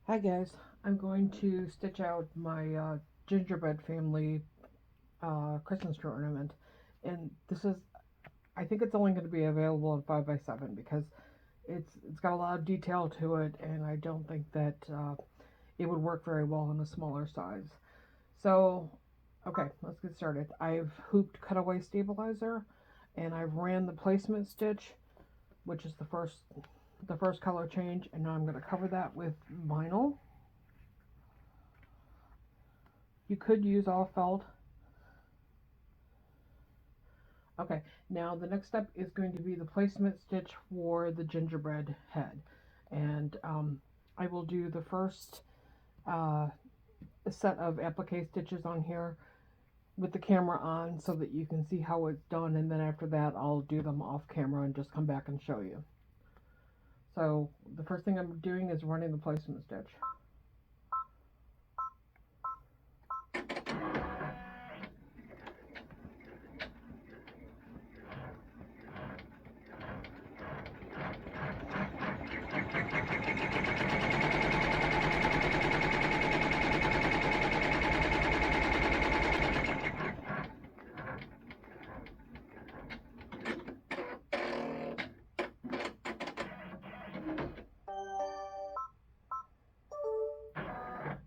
Hi guys, I'm going to stitch out my gingerbread family Christmas tree ornament, and I think it's only going to be available in 5x7 because it's got a lot of detail to it, and I don't think that it would work very well in a smaller size. So, okay, let's get started. I've hooped cutaway stabilizer, and I've ran the placement stitch, which is the first color change, and now I'm going to cover that with vinyl. You could use all felt. Okay, now the next step is going to be the placement stitch for the gingerbread head. And I will do the first uh, set of applique stitches on here with the camera on so that you can see how it's done, and then after that I'll do them off camera and just come back and show you. So the first thing I'm doing is running the placement stitch.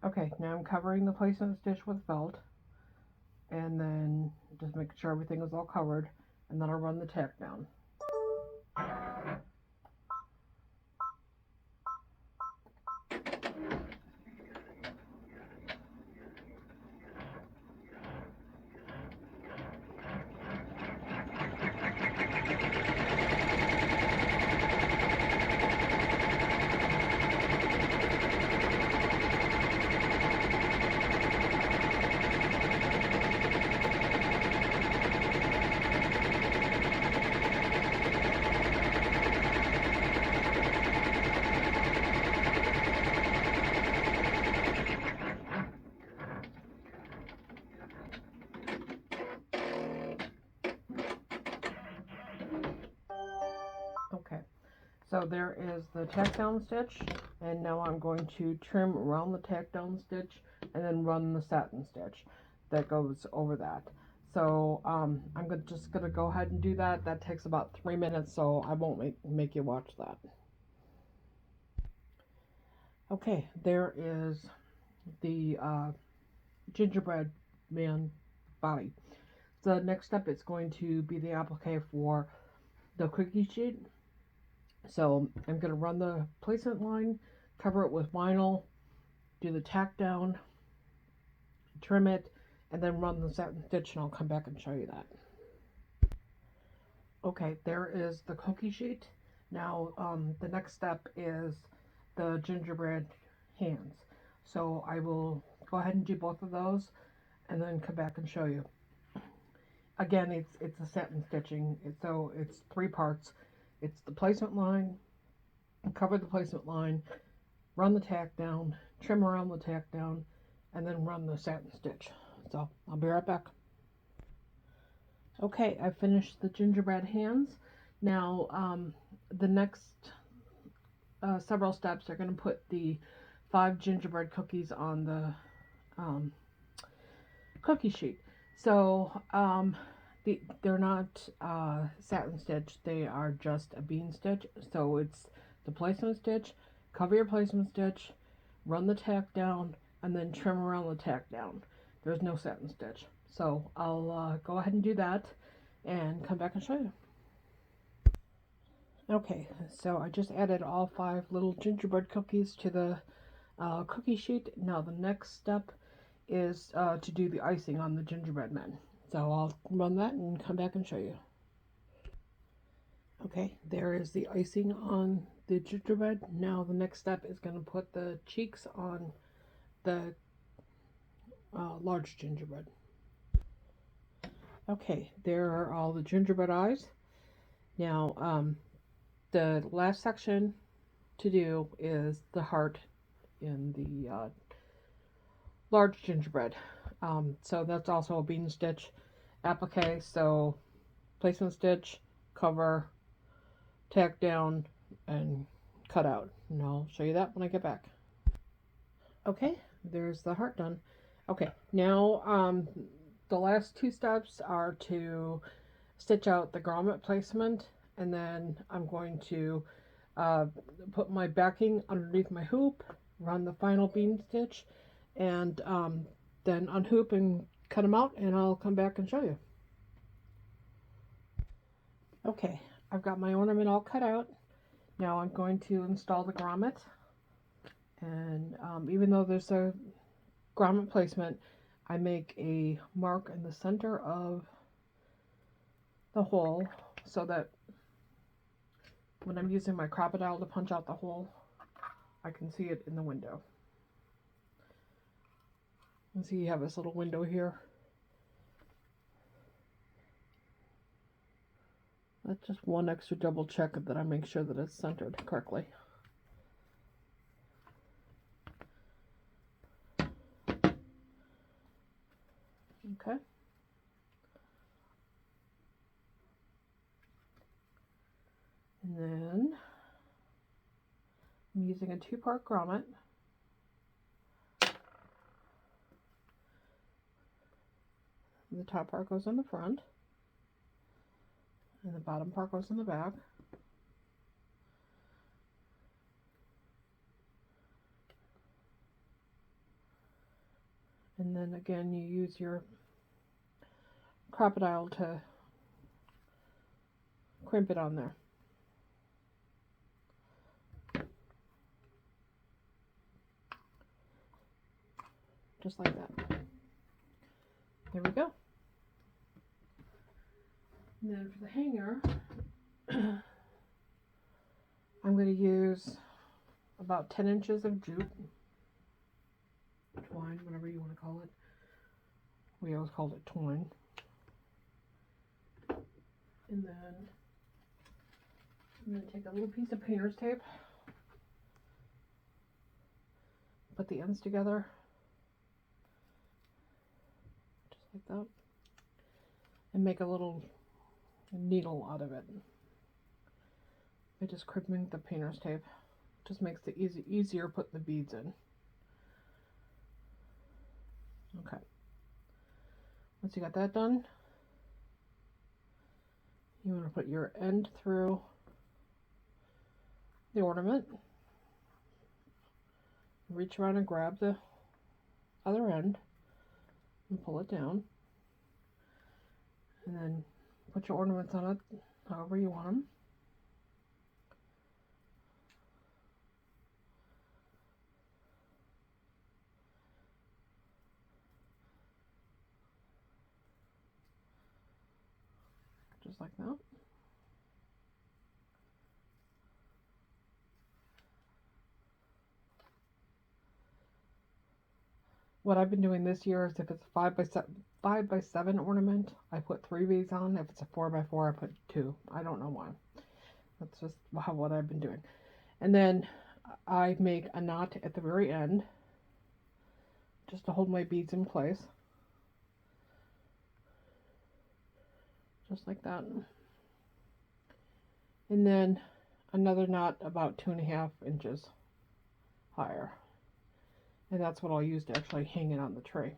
Okay, now I'm covering the placement stitch with felt, and then just make sure everything is all covered, and then I'll run the tack down. Okay, so there is the tack down stitch, and now I'm going to trim around the tack down stitch and then run the satin stitch that goes over that. So just gonna go ahead and do that. That takes about 3 minutes, so I won't make you watch that. Okay, there is the gingerbread man body. The next step is going to be the applique for the cookie sheet. So I'm going to run the placement line, cover it with vinyl, do the tack down, trim it, and then run the satin stitch, and I'll come back and show you that. Okay, there is the cookie sheet. Now the next step is the gingerbread hands. So I will go ahead and do both of those and then come back and show you. Again, it's a satin stitching, so it's three parts. It's the placement line, cover the placement line, run the tack down, trim around the tack down, and then run the satin stitch. So I'll be right back. Okay, I finished the gingerbread hands. Now the next several steps are going to put the 5 gingerbread cookies on the um, cookie sheet. So they're not satin stitch, they are just a bean stitch. So it's the placement stitch, cover your placement stitch, run the tack down, and then trim around the tack down. There's no satin stitch. So I'll go ahead and do that and come back and show you. Okay, so I just added all 5 little gingerbread cookies to the cookie sheet. Now the next step is to do the icing on the gingerbread men. So I'll run that and come back and show you. Okay, there is the icing on the gingerbread. Now the next step is going to put the cheeks on the large gingerbread. Okay, there are all the gingerbread eyes. Now the last section to do is the heart in the large gingerbread. So that's also a bean stitch applique. So placement stitch, cover, tack down, and cut out. And I'll show you that when I get back. Okay, there's the heart done. Okay, now the last two steps are to stitch out the grommet placement, and then I'm going to uh, put my backing underneath my hoop, run the final bean stitch, and then unhoop and cut them out, and I'll come back and show you. Okay, I've got my ornament all cut out. Now I'm going to install the grommet, and even though there's a grommet placement, I make a mark in the center of the hole so that when I'm using my crocodile to punch out the hole, I can see it in the window. You see you have this little window here. That's just one extra double check that I make sure that it's centered correctly. Okay. And then I'm using a 2-part grommet. The top part goes in the front, and the bottom part goes in the back. And then again, you use your crocodile to crimp it on there. Just like that. There we go. And then for the hanger, I'm going to use about 10 inches of jute, twine, whatever you want to call it. We always called it twine. And then I'm going to take a little piece of painter's tape, put the ends together, just like that, and make a little needle out of it by just crimping the painter's tape. Just makes it easier putting the beads in. Okay. Once you got that done, you want to put your end through the ornament. Reach around and grab the other end and pull it down. And then put your ornaments on it however you want them. Just like that. What I've been doing this year is if it's a 5x7 ornament, I put 3 beads on. If it's a 4x4, I put 2. I don't know why. That's just what I've been doing. And then I make a knot at the very end just to hold my beads in place. Just like that. And then another knot about 2.5 inches higher. And that's what I'll use to actually hang it on the tree.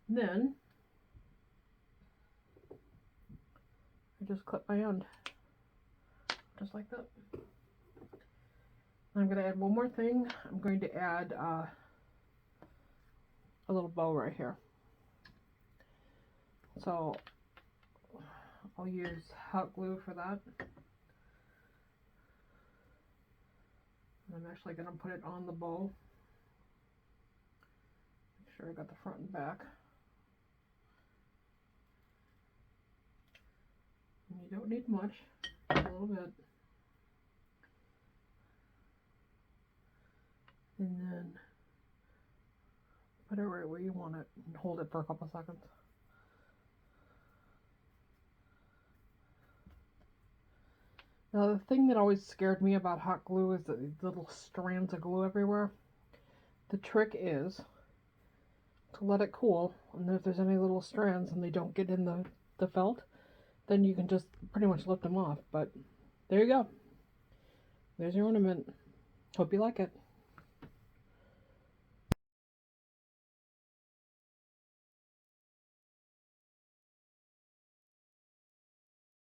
And then I just clip my end. Just like that. I'm going to add one more thing. I'm going to add a little bow right here. So I'll use hot glue for that. I'm actually going to put it on the bow. Make sure I got the front and back. And you don't need much, a little bit. And then put it right where you want it and hold it for a couple seconds. Now the thing that always scared me about hot glue is the little strands of glue everywhere. The trick is to let it cool, and if there's any little strands and they don't get in the felt, then you can just pretty much lift them off. But there you go. There's your ornament. Hope you like it.